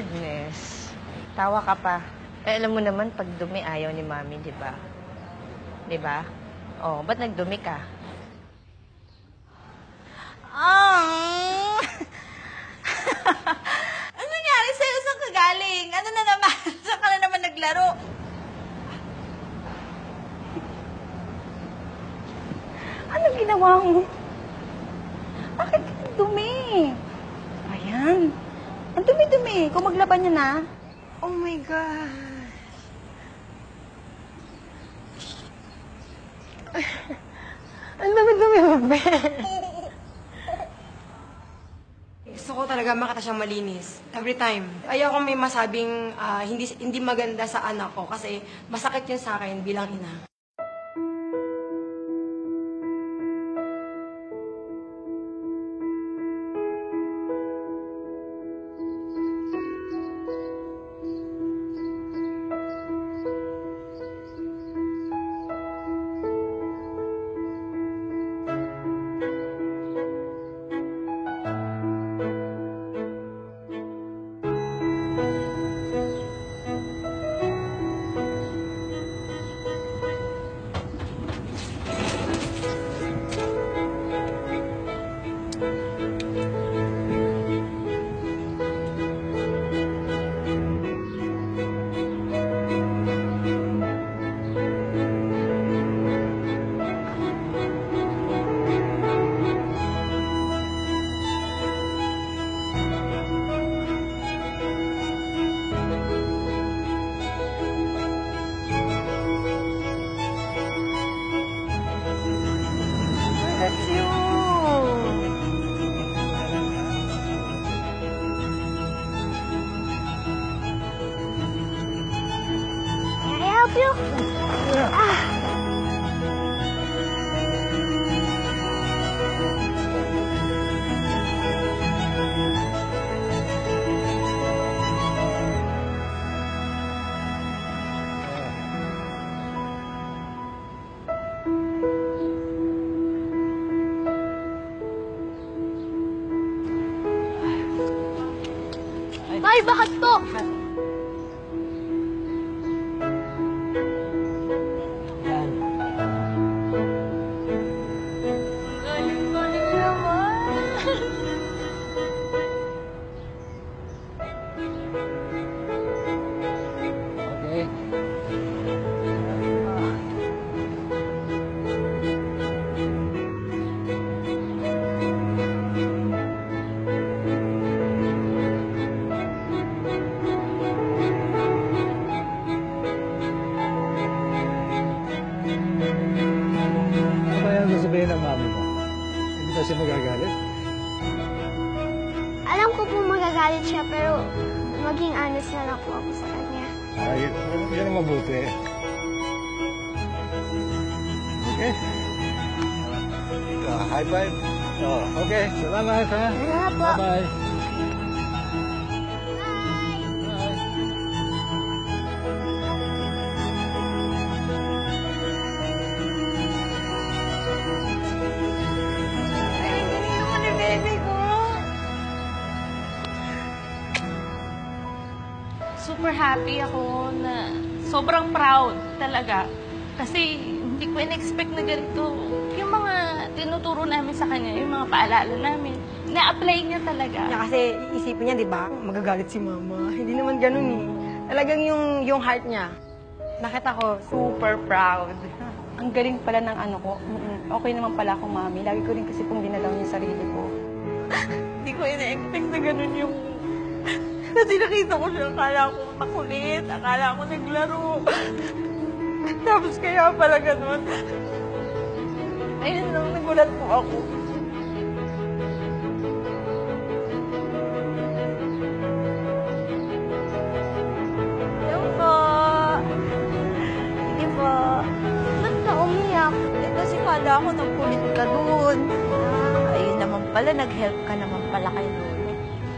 goodness. Tawa ka pa. Eh, alam mo naman, pag dumi, ayaw ni Mami, di ba? Di ba? Oh, ba't nagdumi ka? Ano nangyari sa'yo? Saan ka galing? Ano na naman? Saan ka na naman naglaro? Ano ginawa mo? Bakit ka dumi? Ayan. Ang dumi-dumi. Kung maglaban niya na. Oh my God. Ang dumi-dumi mo, be. Gusto ko talaga makita siyang malinis. Every time. Ayaw kong may masabing hindi maganda sa anak ko kasi masakit yun sa akin bilang ina. That's you. Can I help you? Tay, bakit to? Galing-galing naman. Okay. Ano ba yan sasabihin ng mami mo? Hindi ba siya magagalit? Alam ko po magagalit siya, pero maging honest na lang po ako sa kanya. Ay, yan ang mabuti. Okay? High five? Oh, okay. Salamat, ha? Salamat po. Bye-bye. Bye. Ay, galing naman ni baby ko. Super happy ako na sobrang proud talaga. Kasi hindi ko in-expect na ganito. Yung mga tinuturo namin sa kanya, yung mga paalala namin, na-apply niya talaga. Kasi iisipin niya, di ba, magagalit si mama. Hindi naman ganun eh. Talagang yung heart niya. Nakita ko, super proud. Ang galing pala ng ano ko. Okay naman pala akong mami. Lagi ko rin kasi pong dinalaw yung sarili ko. Hindi ko ina-expect na ganun yung... Kasi nakita ko siya, akala ko makulit, akala ko naglaro. Tapos kaya pala ganun. Ayun lang, nagulat po ako. Hello po. Sige po. Ba't ka umiyak? Eh, kasi kala ko nagkulit ka doon. Ayun naman pala, nag-help ka naman